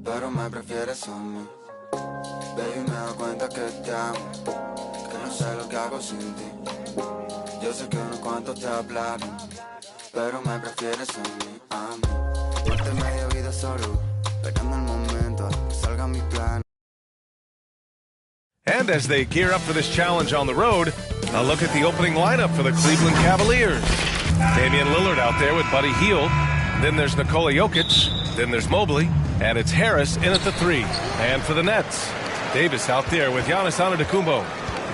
pero me prefieres a mí. Baby, me doy cuenta que te amo, que no sé lo que hago sin ti. Yo sé que unos cuantos te hablaron, pero me prefieres a mí, a mí. Darte media vida solo, esperando el momento a que salga mi plan. And as they gear up for this challenge on the road, a look at the opening lineup for the Cleveland Cavaliers. Damian Lillard out there with Buddy Hield. Then there's Nikola Jokic. Then there's Mobley. And it's Harris in at the 3. And for the Nets, Davis out there with Giannis Antetokounmpo.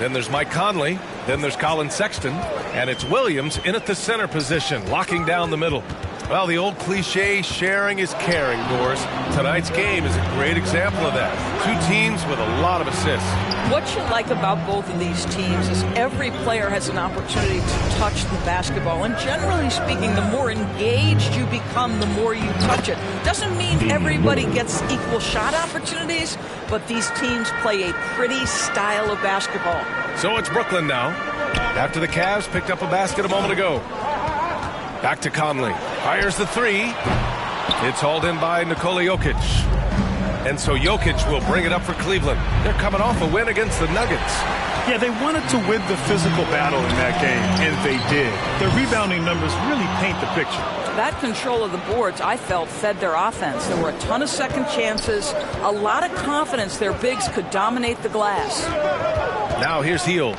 Then there's Mike Conley. Then there's Colin Sexton. And it's Williams in at the center position, locking down the middle. Well, the old cliche, sharing is caring, Doris. Tonight's game is a great example of that. Two teams with a lot of assists. What you like about both of these teams is every player has an opportunity to touch the basketball. And generally speaking, the more engaged you become, the more you touch it. Doesn't mean everybody gets equal shot opportunities, but these teams play a pretty style of basketball. So it's Brooklyn now, after the Cavs picked up a basket a moment ago. Back to Conley. Fires the 3. It's hauled in by Nikola Jokic. And so Jokic will bring it up for Cleveland. They're coming off a win against the Nuggets. Yeah, they wanted to win the physical battle in that game, and they did. Their rebounding numbers really paint the picture. That control of the boards, I felt, fed their offense. There were a ton of second chances, a lot of confidence their bigs could dominate the glass. Now here's Hield.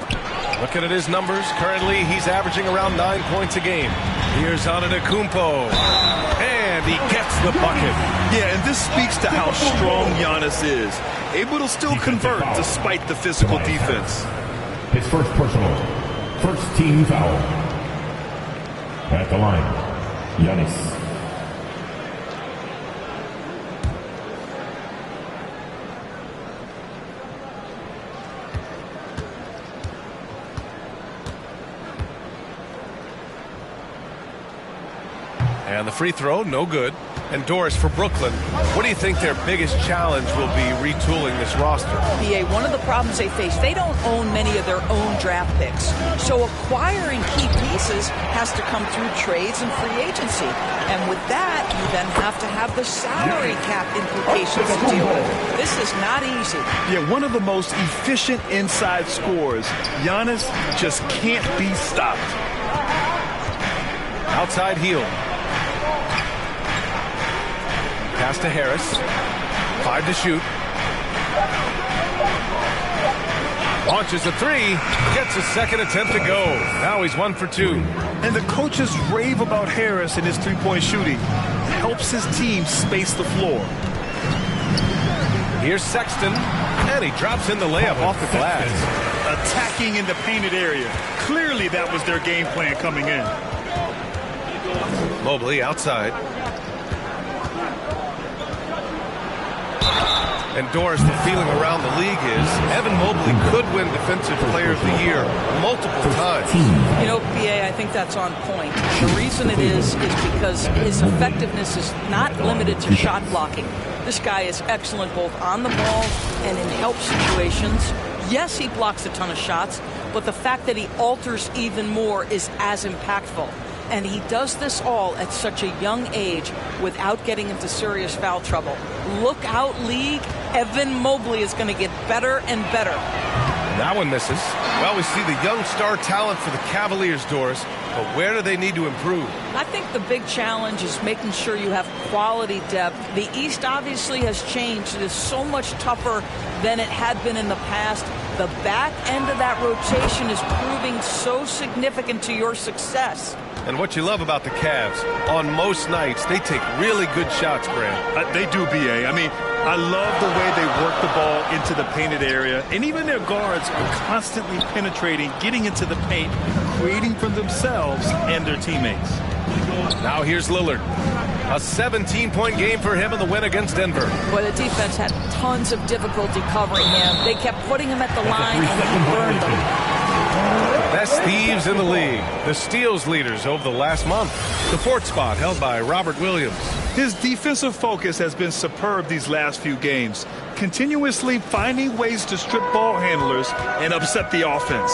Looking at his numbers, currently he's averaging around 9 points a game. Here's Antetokounmpo, and he gets the bucket. Yeah, and this speaks to how strong Giannis is, able to still convert despite the physical defense. His first personal, first team foul. At the line, Giannis. And the free throw, no good. And Doris, for Brooklyn, what do you think their biggest challenge will be retooling this roster? BA, one of the problems they face, they don't own many of their own draft picks. So acquiring key pieces has to come through trades and free agency. And with that, you then have to have the salary cap implications to deal with. This is not easy. Yeah, one of the most efficient inside scorers. Giannis just can't be stopped. Outside Hield. Pass to Harris. 5 to shoot. Launches a 3. Gets a second attempt to go. Now he's 1 for 2. And the coaches rave about Harris and his three-point shooting. Helps his team space the floor. Here's Sexton. And he drops in the layup off the glass. Attacking in the painted area. Clearly that was their game plan coming in. Mobley outside. And Doris, the feeling around the league is Evan Mobley could win Defensive Player of the Year multiple times. You know, PA, I think that's on point. The reason it is because his effectiveness is not limited to shot blocking. This guy is excellent both on the ball and in help situations. Yes, he blocks a ton of shots, but the fact that he alters even more is as impactful. And he does this all at such a young age without getting into serious foul trouble. Look out, league. Evan Mobley is going to get better and better. That one misses. Well, we see the young star talent for the Cavaliers, Doris. But where do they need to improve? I think the big challenge is making sure you have quality depth. The East obviously has changed. It is so much tougher than it had been in the past. The back end of that rotation is proving so significant to your success. And what you love about the Cavs, on most nights, they take really good shots, Grant. They do, BA. I mean, I love the way they work the ball into the painted area. And even their guards are constantly penetrating, getting into the paint, creating for themselves and their teammates. Now here's Lillard. A 17-point game for him in the win against Denver. Well, the defense had tons of difficulty covering him. They kept putting him at the line and he burned them. Best thieves in the league. The steals leaders over the last month. The fourth spot held by Robert Williams. His defensive focus has been superb these last few games, continuously finding ways to strip ball handlers and upset the offense.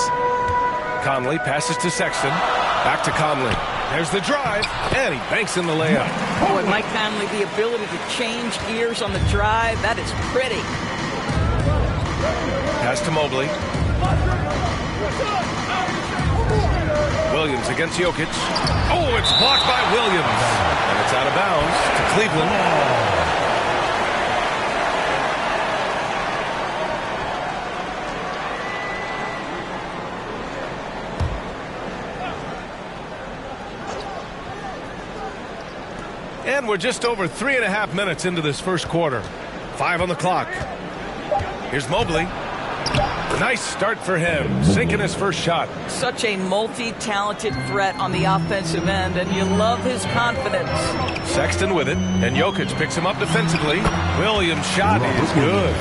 Conley passes to Sexton. Back to Conley. There's the drive, and he banks in the layup. Boy, Mike Conley, the ability to change gears on the drive, that is pretty. Pass to Mobley. Williams against Jokic. Oh, it's blocked by Williams. And it's out of bounds to Cleveland. And we're just over 3.5 minutes into this first quarter. 5 on the clock. Here's Mobley. Nice start for him, sinking his first shot. Such a multi-talented threat on the offensive end, and you love his confidence. Sexton with it, and Jokic picks him up defensively. Williams' shot is good.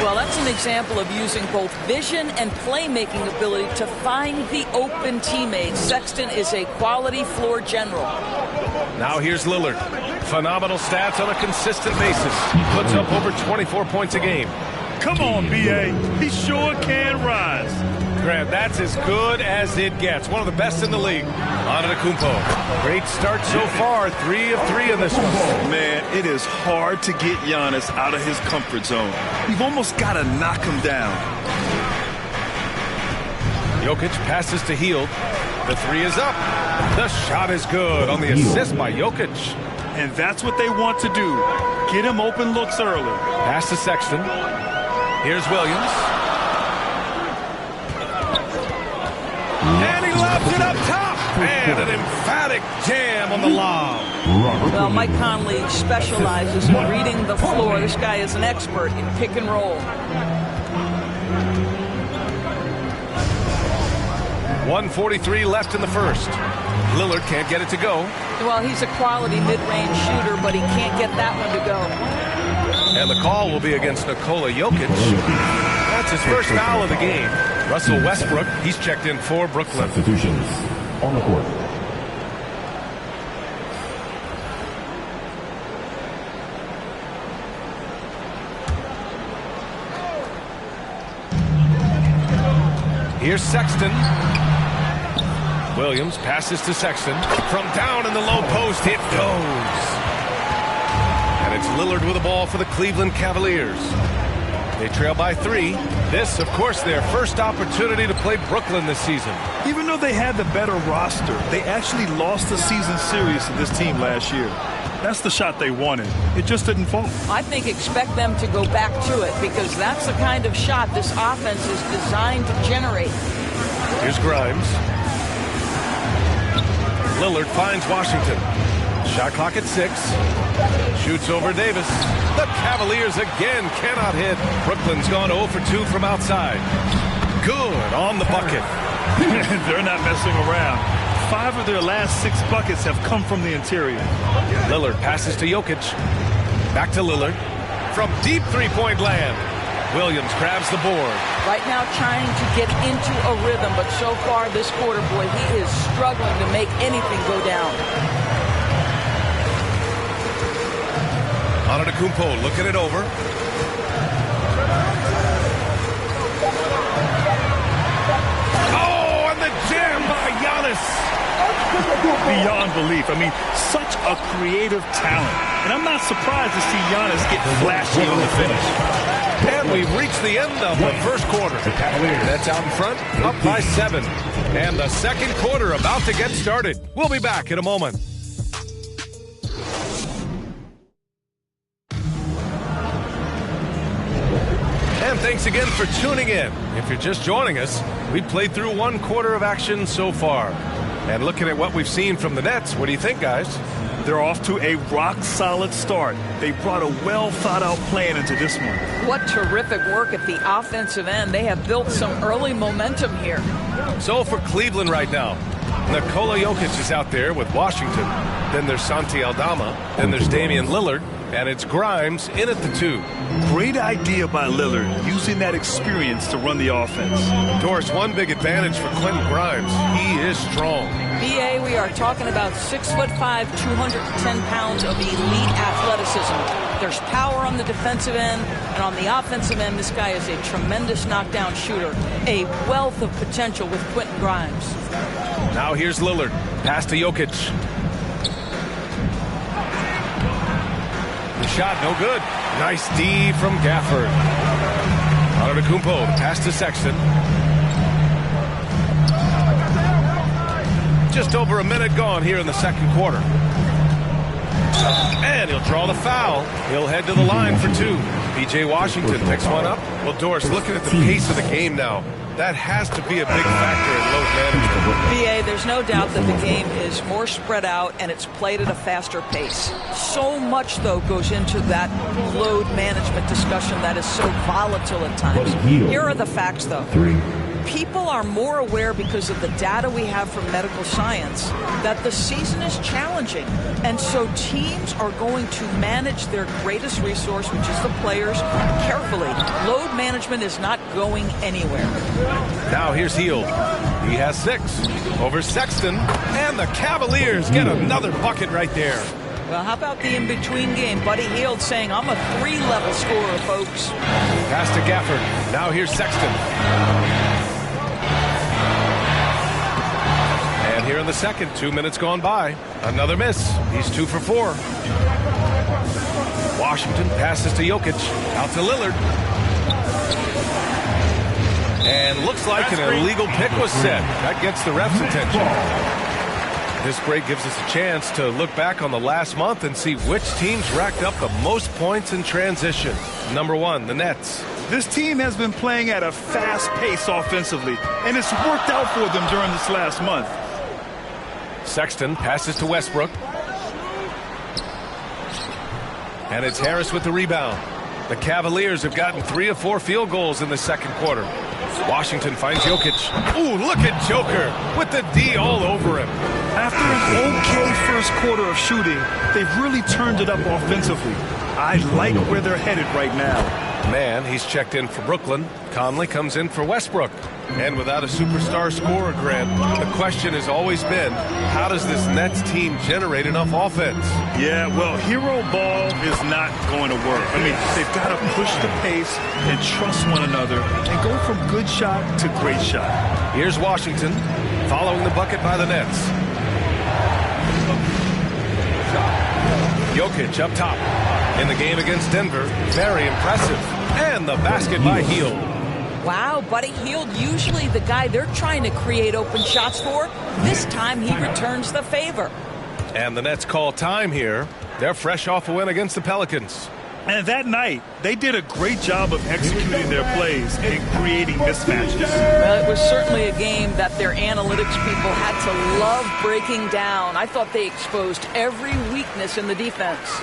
Well, that's an example of using both vision and playmaking ability to find the open teammates. Sexton is a quality floor general. Now here's Lillard. Phenomenal stats on a consistent basis. He puts up over 24 points a game. Come on, B.A. He sure can rise. Grant, that's as good as it gets. One of the best in the league. Antetokounmpo. Great start so far. 3 of 3 in this one. Man, it is hard to get Giannis out of his comfort zone. You've almost got to knock him down. Jokic passes to Hield. The 3 is up. The shot is good on the assist by Jokic. And that's what they want to do. Get him open looks early. Pass to Sexton. Here's Williams. And he lobs it up top. And an emphatic jam on the lob. Well, Mike Conley specializes in reading the floor. This guy is an expert in pick and roll. 1:43 left in the first. Lillard can't get it to go. Well, he's a quality mid-range shooter, but he can't get that one to go. And the call will be against Nikola Jokic. That's his first foul of the game. Russell Westbrook, he's checked in for Brooklyn. Substitutions on the court. Here's Sexton. Williams passes to Sexton. From down in the low post, it goes. And it's Lillard with the ball for the Cleveland Cavaliers. They trail by 3. This, of course, their first opportunity to play Brooklyn this season. Even though they had the better roster, they actually lost the season series to this team last year. That's the shot they wanted. It just didn't fall. I think expect them to go back to it because that's the kind of shot this offense is designed to generate. Here's Grimes. Lillard finds Washington. Shot clock at 6. Shoots over Davis. The Cavaliers again cannot hit. Brooklyn's gone 0 for 2 from outside. Good on the bucket. They're not messing around. 5 of their last 6 buckets have come from the interior. Lillard passes to Jokic. Back to Lillard. From deep three-point land. Williams grabs the board. Right now trying to get into a rhythm, but so far this quarter, boy, he is struggling to make anything go down. Antetokounmpo looking it over. Oh, and the jam by Giannis. Beyond belief. I mean, such a creative talent. And I'm not surprised to see Giannis get flashy on the finish. And we've reached the end of the first quarter. That's out in front, up by 7. And the second quarter about to get started. We'll be back in a moment. And thanks again for tuning in. If you're just joining us, we've played through 1 quarter of action so far. And looking at what we've seen from the Nets, what do you think, guys? They're off to a rock-solid start. They brought a well-thought-out plan into this one. What terrific work at the offensive end. They have built some early momentum here. So for Cleveland right now, Nikola Jokic is out there with Washington. Then there's Santi Aldama. Then there's Damian Lillard. And it's Grimes in at the 2. Great idea by Lillard, using that experience to run the offense. Doris, one big advantage for Quentin Grimes. He is strong. BA, we are talking about 6'5", 210 pounds of elite athleticism. There's power on the defensive end, and on the offensive end, this guy is a tremendous knockdown shooter, a wealth of potential with Quentin Grimes. Now here's Lillard. Pass to Jokic. The shot, no good. Nice D from Gafford. Antetokounmpo, pass to Sexton. Just over a minute gone here in the second quarter. And he'll draw the foul. He'll head to the line for two. PJ Washington picks one up. Well, Doris, looking at the pace of the game now, that has to be a big factor in load management. BA, there's no doubt that the game is more spread out and it's played at a faster pace. So much, though, goes into that load management discussion that is so volatile at times. Here are the facts, though. People are more aware because of the data we have from medical science that the season is challenging. And so teams are going to manage their greatest resource, which is the players, carefully. Load management is not going anywhere. Now here's Hield. He has 6 over Sexton. And the Cavaliers get another bucket right there. Well, how about the in-between game? Buddy Hield saying, I'm a 3-level scorer, folks. Pass to Gafford. Now here's Sexton. And here in the second, 2 minutes gone by. Another miss. He's 2 for 4. Washington passes to Jokic. Out to Lillard. And looks like an illegal pick was set. That gets the ref's attention. This break gives us a chance to look back on the last month and see which teams racked up the most points in transition. Number 1, the Nets. This team has been playing at a fast pace offensively, and it's worked out for them during this last month. Sexton passes to Westbrook. And it's Harris with the rebound. The Cavaliers have gotten 3 of 4 field goals in the second quarter. Washington finds Jokic. Ooh, look at Joker with the D all over him. After an okay first quarter of shooting, they've really turned it up offensively. I like where they're headed right now. Man, he's checked in for Brooklyn. Conley comes in for Westbrook. And without a superstar scorer, Grant, the question has always been, how does this Nets team generate enough offense? Yeah, well, hero ball is not going to work. I mean, they've got to push the pace and trust one another and go from good shot to great shot. Here's Washington following the bucket by the Nets. Jokic up top. In the game against Denver, very impressive. And the basket by Hield. Wow, Buddy Hield, usually the guy they're trying to create open shots for. This time he returns the favor. And the Nets call time here. They're fresh off a win against the Pelicans. And that night, they did a great job of executing their plays and creating mismatches. Well, it was certainly a game that their analytics people had to love breaking down. I thought they exposed every weakness in the defense.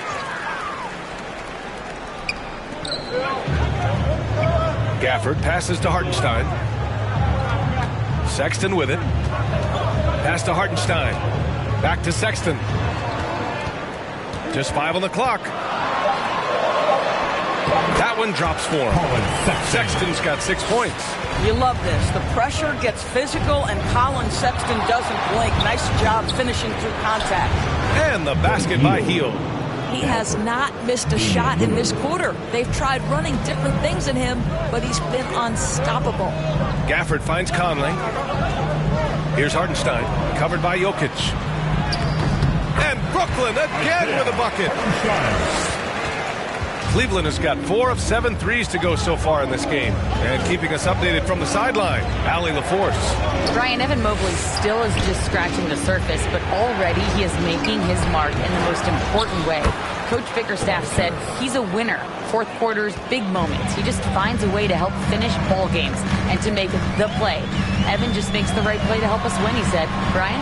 Gafford passes to Hartenstein. Sexton with it. Pass to Hartenstein. Back to Sexton. Just 5 on the clock. That one drops for him. Sexton's got 6 points. You love this. The pressure gets physical, and Colin Sexton doesn't blink. Nice job finishing through contact. And the basket by Hield. He has not missed a shot in this quarter. They've tried running different things at him, but he's been unstoppable. Gafford finds Conley. Here's Hartenstein, covered by Jokic. And Brooklyn again with a bucket. Cleveland has got 4 of 7 threes to go so far in this game. And keeping us updated from the sideline, Allie LaForce. Brian, Evan Mobley still is just scratching the surface, but already he is making his mark in the most important way. Coach Bickerstaff said he's a winner. Fourth quarter's big moments. He just finds a way to help finish ball games and to make the play. Evan just makes the right play to help us win, he said. Brian?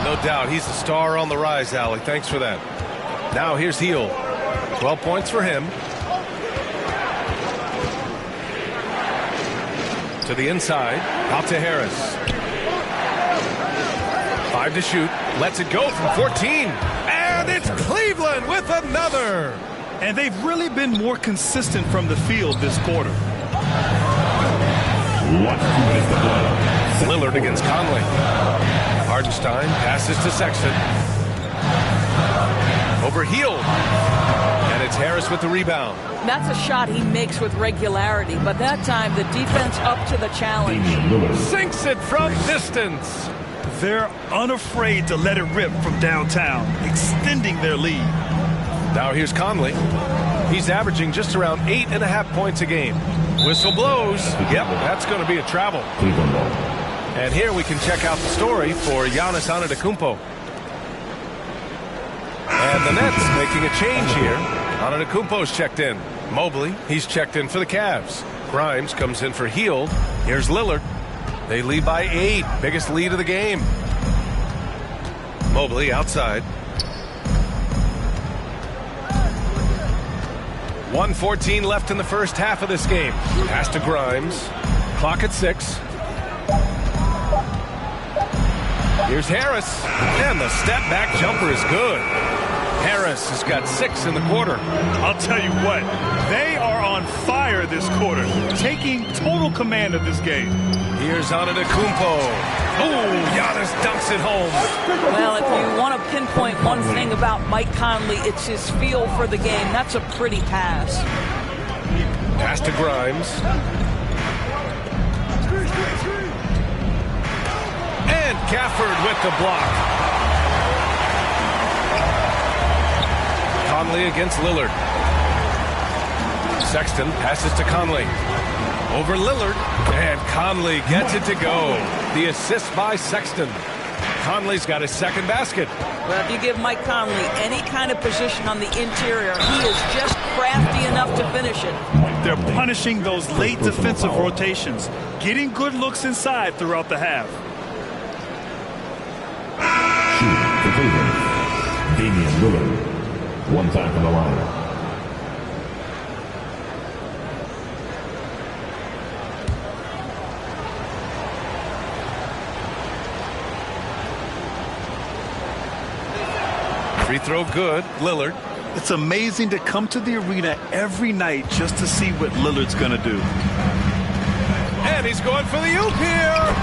No doubt. He's a star on the rise, Allie. Thanks for that. Now here's Hield. 12 points for him. To the inside, out to Harris. 5 to shoot, lets it go from 14. And it's Cleveland with another. And they've really been more consistent from the field this quarter. Lillard against Conley. Hardenstein passes to Sexton. Over Hield. And it's Harris with the rebound. That's a shot he makes with regularity, but that time the defense up to the challenge. Sinks it from distance. They're unafraid to let it rip from downtown, extending their lead. Now here's Conley. He's averaging just around 8.5 points a game. Whistle blows. Yep, that's going to be a travel. And here we can check out the story for Giannis Antetokounmpo. And the Nets making a change here. Antetokounmpo's checked in. Mobley, he's checked in for the Cavs. Grimes comes in for Hield. Here's Lillard. They lead by 8. Biggest lead of the game. Mobley outside. 1:14 left in the first half of this game. Pass to Grimes. Clock at 6. Here's Harris. And the step back jumper is good. Harris has got 6 in the quarter. I'll tell you what, they are on fire this quarter, taking total command of this game. Here's Antetokounmpo. Oh, Giannis dunks it home. Well, if you want to pinpoint one thing about Mike Conley, it's his feel for the game. That's a pretty pass. Pass to Grimes. And Gafford with the block. Conley against Lillard. Sexton passes to Conley. Over Lillard. And Conley gets it to go. The assist by Sexton. Conley's got his second basket. Well, if you give Mike Conley any kind of position on the interior, he is just crafty enough to finish it. They're punishing those late defensive rotations, getting good looks inside throughout the half. Shoot for Cleveland. Damian Lillard. One time from the line. Free throw good. Lillard. It's amazing to come to the arena every night just to see what Lillard's going to do. And he's going for the oop here.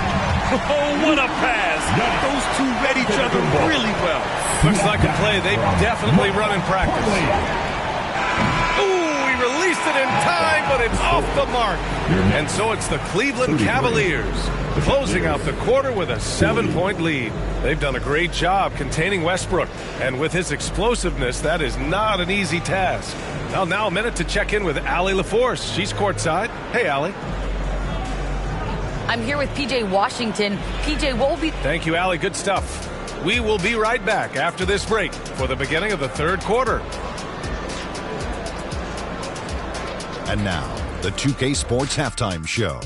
Oh, what a pass. Those two read each other really well. Looks like a play they definitely run in practice. Ooh, he released it in time, but it's off the mark. And so it's the Cleveland Cavaliers closing out the quarter with a 7-point lead. They've done a great job containing Westbrook. And with his explosiveness, that is not an easy task. Well, now a minute to check in with Allie LaForce. She's courtside. Hey, Allie. I'm here with P.J. Washington. P.J., what will be... Thank you, Allie. Good stuff. We will be right back after this break for the beginning of the third quarter. And now, the 2K Sports Halftime Show.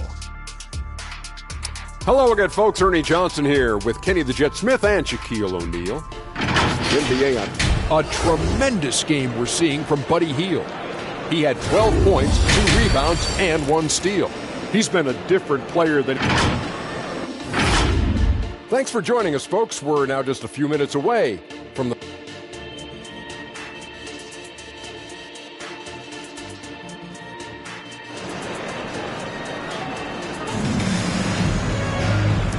Hello again, folks. Ernie Johnson here with Kenny the Jet Smith and Shaquille O'Neal. The NBA, a tremendous game we're seeing from Buddy Hield. He had 12 points, 2 rebounds, and 1 steal. He's been a different player than... Thanks for joining us, folks. We're now just a few minutes away from the...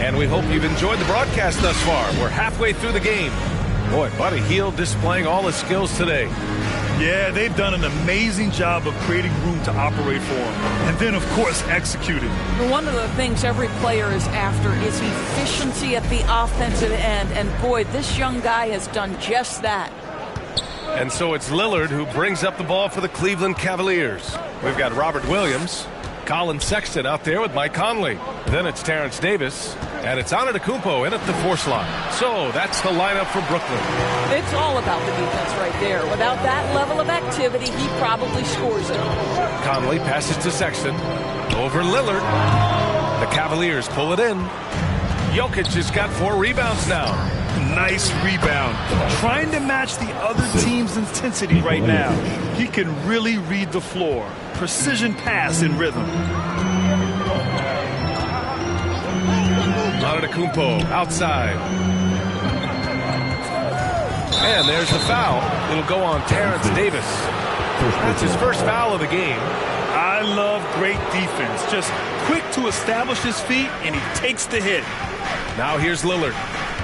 And we hope you've enjoyed the broadcast thus far. We're halfway through the game. Boy, Buddy Hield displaying all his skills today. Yeah, they've done an amazing job of creating room to operate for him. And then, of course, executing. One of the things every player is after is efficiency at the offensive end. And boy, this young guy has done just that. And so it's Lillard who brings up the ball for the Cleveland Cavaliers. We've got Robert Williams, Colin Sexton out there with Mike Conley. Then it's Terrence Davis. And it's Antetokounmpo in at the 4 slot. So that's the lineup for Brooklyn. It's all about the defense right there. Without that level of activity, he probably scores it. Conley passes to Sexton. Over Lillard. The Cavaliers pull it in. Jokic has got 4 rebounds now. Nice rebound. Trying to match the other team's intensity right now. He can really read the floor. Precision pass in rhythm. Antetokounmpo outside. And there's the foul. It'll go on Terrence Davis. That's his first foul of the game. I love great defense. Just quick to establish his feet, and he takes the hit. Now here's Lillard.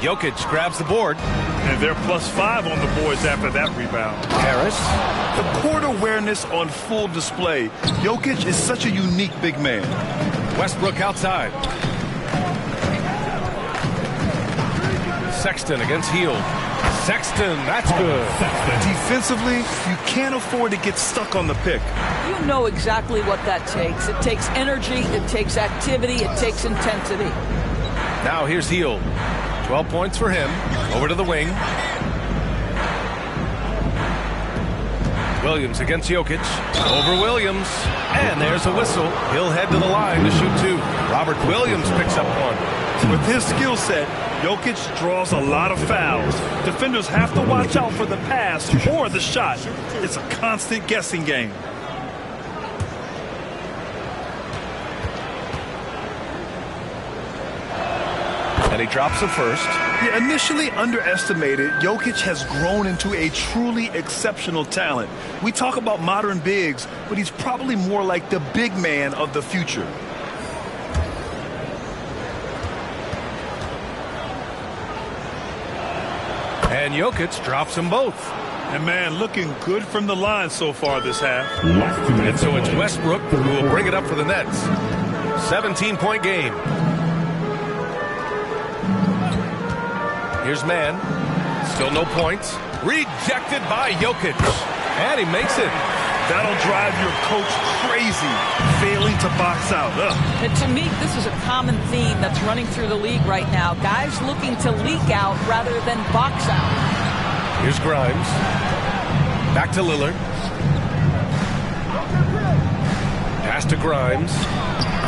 Jokic grabs the board. And they're +5 on the boards after that rebound. Harris. The court awareness on full display. Jokic is such a unique big man. Westbrook outside. Sexton against Hield. Sexton, that's good. Defensively, you can't afford to get stuck on the pick. You know exactly what that takes. It takes energy, it takes activity, it takes intensity. Now here's Hield. 12 points for him. Over to the wing. Williams against Jokic. Over Williams. And there's a whistle. He'll head to the line to shoot 2. Robert Williams picks up 1. With his skill set, Jokic draws a lot of fouls. Defenders have to watch out for the pass or the shot. It's a constant guessing game. And he drops the first. Yeah, initially underestimated, Jokic has grown into a truly exceptional talent. We talk about modern bigs, but he's probably more like the big man of the future. And Jokic drops them both. And man, looking good from the line so far this half. And so it's Westbrook who will bring it up for the Nets. 17-point game. Here's Mann. Still no points. Rejected by Jokic. And he makes it. That'll drive your coach crazy, failing to box out. And to me, this is a common theme that's running through the league right now. Guys looking to leak out rather than box out. Here's Grimes. Back to Lillard. Pass to Grimes.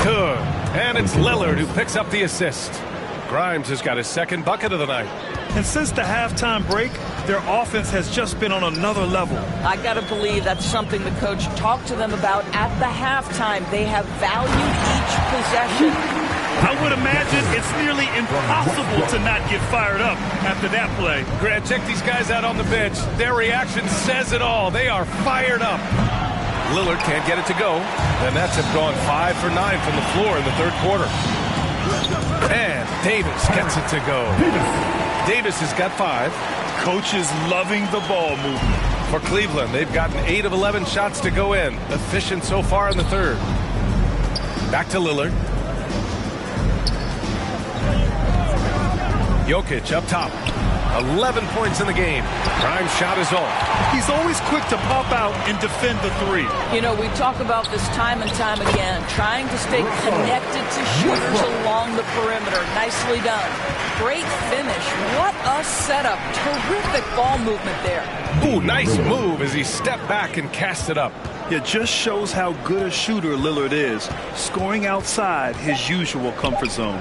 Good. And it's Lillard who picks up the assist. Grimes has got his second bucket of the night. And since the halftime break, their offense has just been on another level. I got to believe that's something the coach talked to them about at the halftime. They have valued each possession. I would imagine it's nearly impossible to not get fired up after that play. Grant, check these guys out on the bench. Their reaction says it all. They are fired up. Lillard can't get it to go. And that's him gone 5 for 9 from the floor in the third quarter. And Davis gets it to go. Davis has got 5. Coach is loving the ball movement. For Cleveland, they've gotten 8 of 11 shots to go in. Efficient so far in the third. Back to Lillard. Jokic up top. 11 points in the game. Grimes' shot is off. He's always quick to pop out and defend the 3. You know, we talk about this time and time again, trying to stay connected to shooters along the perimeter. Nicely done. Great finish. What a setup. Terrific ball movement there. Ooh, nice move as he stepped back and cast it up. It just shows how good a shooter Lillard is, scoring outside his usual comfort zone.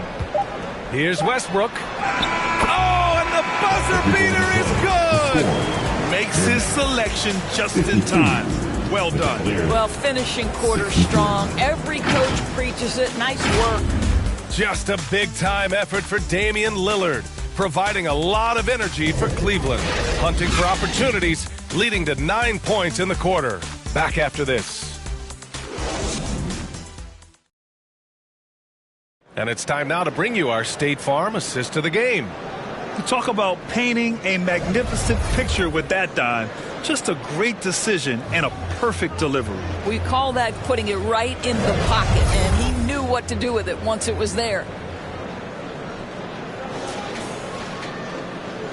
Here's Westbrook. Oh, and the buzzer beater is good. Makes his selection just in time. Well done. Well, finishing quarter strong. Every coach preaches it. Nice work. Just a big-time effort for Damian Lillard, providing a lot of energy for Cleveland, hunting for opportunities, leading to 9 points in the quarter. Back after this. And it's time now to bring you our State Farm assist of the game. You talk about painting a magnificent picture with that dime. Just a great decision and a perfect delivery. We call that putting it right in the pocket, and he knew what to do with it once it was there.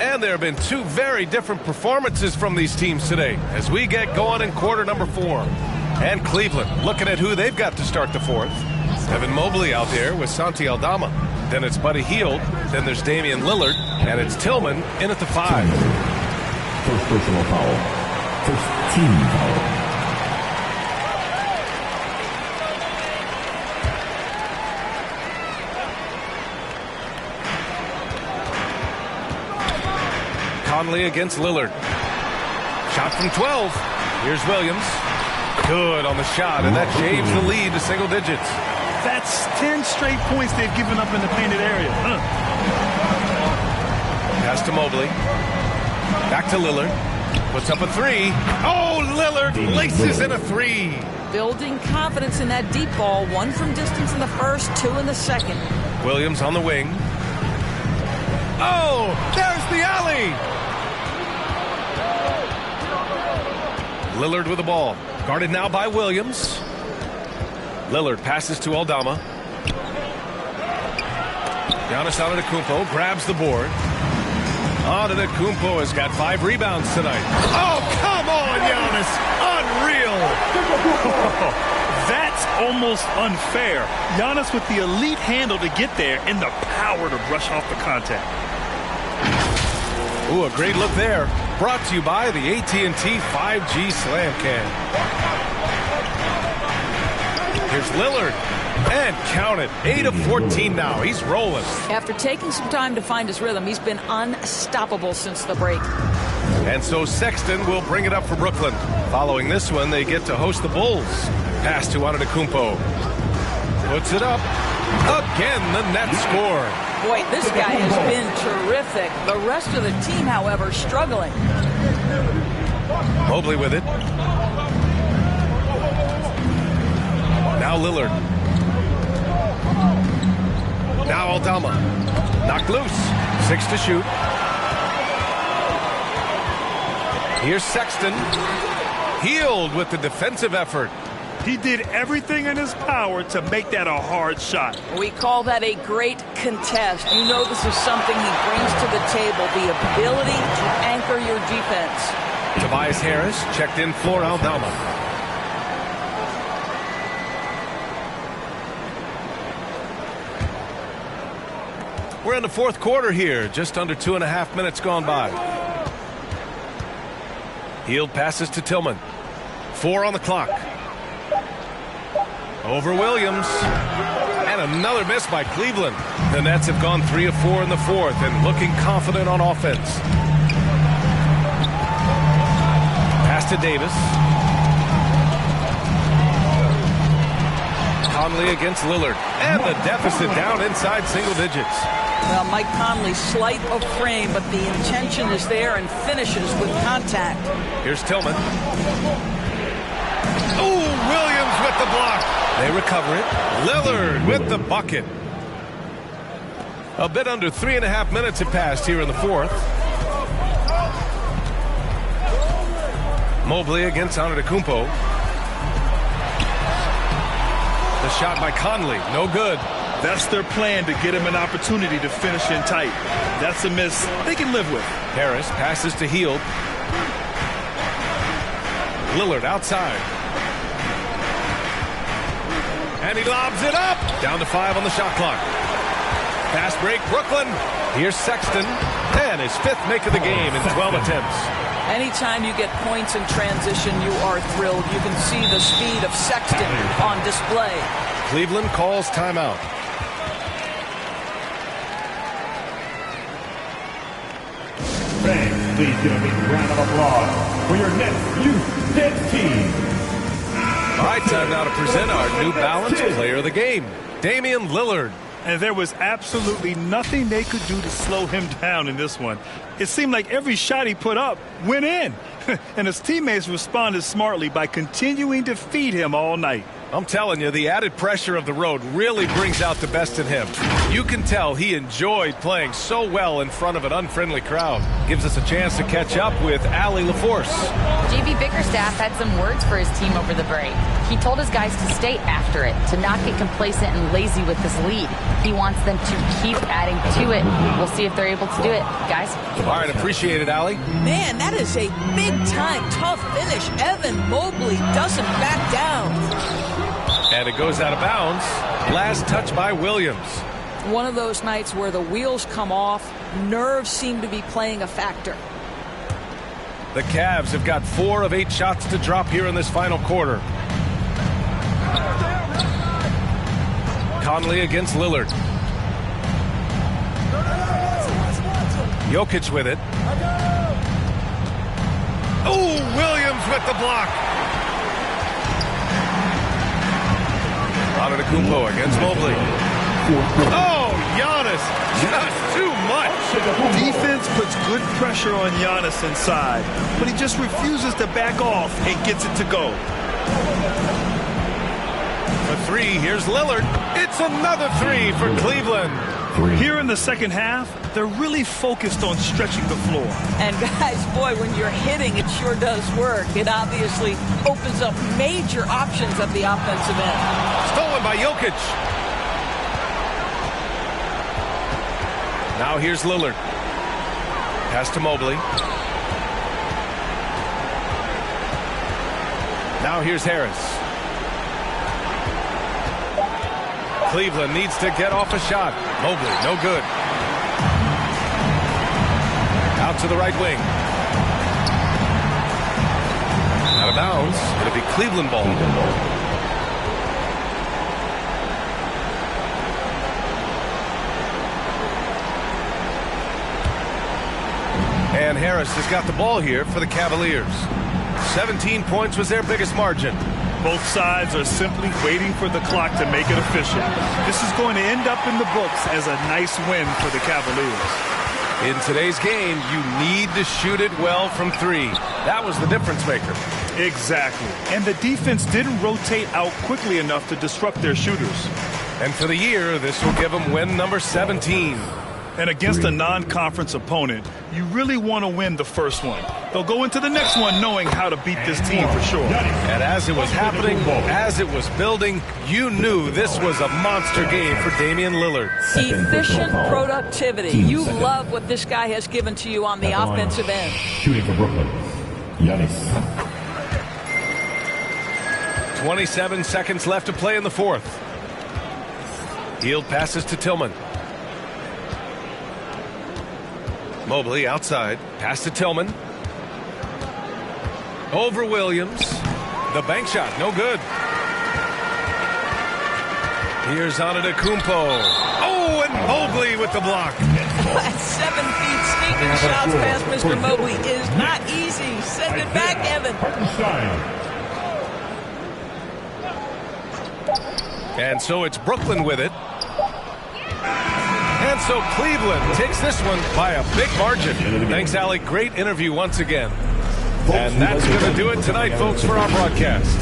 And there have been 2 very different performances from these teams today as we get going in quarter number 4. And Cleveland looking at who they've got to start the 4th. Evan Mobley out there with Santi Aldama. Then it's Buddy Hield. Then there's Damian Lillard. And it's Tillman in at the 5. First personal foul. First team foul. Conley against Lillard. Shot from 12. Here's Williams. Good on the shot, and that shaves the lead to single digits. That's 10 straight points they've given up in the painted area. Pass to Mobley. Back to Lillard. Puts up a 3. Oh, Lillard laces in a 3. Building confidence in that deep ball. 1 from distance in the first, 2 in the second. Williams on the wing. Oh, there's the alley. Lillard with the ball. Guarded now by Williams. Lillard passes to Aldama. Giannis Antetokounmpo grabs the board. Antetokounmpo has got 5 rebounds tonight. Oh, come on, Giannis. Unreal. That's almost unfair. Giannis with the elite handle to get there and the power to brush off the contact. Ooh, a great look there. Brought to you by the AT&T 5G Slam Cam. Here's Lillard. And count it. 8 of 14 now. He's rolling. After taking some time to find his rhythm, he's been unstoppable since the break. And so Sexton will bring it up for Brooklyn. Following this one, they get to host the Bulls. Pass to Antetokounmpo. Puts it up. Again, the net score. Boy, this guy has been terrific. The rest of the team, however, struggling. Mobley with it. Now Lillard. Now Aldama. Knocked loose. 6 to shoot. Here's Sexton. Healed with the defensive effort. He did everything in his power to make that a hard shot. We call that a great contest. You know this is something he brings to the table, the ability to anchor your defense. Tobias Harris checked in for Aldama. We're in the fourth quarter here, just under 2.5 minutes gone by. Hield passes to Tillman. 4 on the clock. Over Williams. And another miss by Cleveland. The Nets have gone 3 of 4 in the fourth and looking confident on offense. Pass to Davis. Conley against Lillard. And the deficit down inside single digits. Well, Mike Conley, slight of frame, but the intention is there and finishes with contact. Here's Tillman. Oh, Williams with the block. They recover it. Lillard with the bucket. A bit under 3.5 minutes have passed here in the fourth. Mobley against Antetokounmpo. The shot by Conley, no good. That's their plan, to get him an opportunity to finish in tight. That's a miss they can live with. Harris passes to Hield. Lillard outside. And he lobs it up. Down to 5 on the shot clock. Fast break, Brooklyn. Here's Sexton. And his 5th make of the game in 12 attempts. Anytime you get points in transition, you are thrilled. You can see the speed of Sexton on display. Cleveland calls timeout. Fans, please give a big round of applause for your Nets Youth Nets team. All right, time now to present our New Balance Player of the Game, Damian Lillard. And there was absolutely nothing they could do to slow him down in this one. It seemed like every shot he put up went in. And his teammates responded smartly by continuing to feed him all night. I'm telling you, the added pressure of the road really brings out the best in him. You can tell he enjoyed playing so well in front of an unfriendly crowd. Gives us a chance to catch up with Allie LaForce. JB Bickerstaff had some words for his team over the break. He told his guys to stay after it, to not get complacent and lazy with this lead. He wants them to keep adding to it. We'll see if they're able to do it, guys. All right, appreciate it, Allie. Man, that is a big-time, tough finish. Evan Mobley doesn't back down. And it goes out of bounds. Last touch by Williams. One of those nights where the wheels come off, nerves seem to be playing a factor. The Cavs have got 4 of 8 shots to drop here in this final quarter. Conley against Lillard. Jokic with it. Oh, Williams with the block. Antetokounmpo against Mobley. Oh, Giannis, just too much. Defense puts good pressure on Giannis inside, but he just refuses to back off and gets it to go. A 3, here's Lillard. It's another 3 for Cleveland. 3. Here in the second half, they're really focused on stretching the floor. And guys, boy, when you're hitting, it sure does work. It obviously opens up major options at the offensive end. Stolen by Jokic. Now here's Lillard. Pass to Mobley. Now here's Harris. Cleveland needs to get off a shot. Mobley, no good. Out to the right wing. Out of bounds. It'll be Cleveland ball. And Harris has got the ball here for the Cavaliers. 17 points was their biggest margin. Both sides are simply waiting for the clock to make it official. This is going to end up in the books as a nice win for the Cavaliers. In today's game, you need to shoot it well from 3. That was the difference maker. Exactly. And the defense didn't rotate out quickly enough to disrupt their shooters. And for the year, this will give them win number 17. And against a non-conference opponent, you really want to win the first one. They'll go into the next one knowing how to beat this team for sure. And as it was happening, as it was building, you knew this was a monster game for Damian Lillard. Efficient productivity. You love what this guy has given to you on the offensive end. Shooting for Brooklyn, Giannis. 27 seconds left to play in the fourth. Hield passes to Tillman. Mobley outside. Pass to Tillman. Over Williams. The bank shot, no good. Here's Antetokounmpo. Oh, and Mobley with the block. 7 feet sneaking shots past Mr. Mobley is not easy. Send it back, Evan. And so it's Brooklyn with it. And so Cleveland takes this one by a big margin. Thanks, Allie. Great interview once again. And that's going to do it tonight, folks, for our broadcast.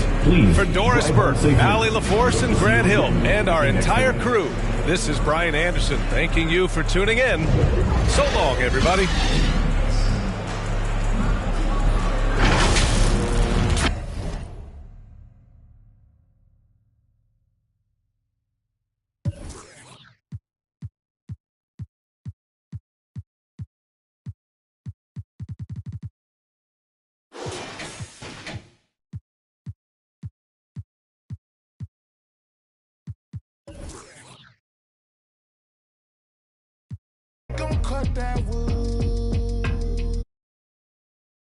For Doris Burke, Allie LaForce, and Grant Hill, and our entire crew, this is Brian Anderson thanking you for tuning in. So long, everybody. Cut that wood.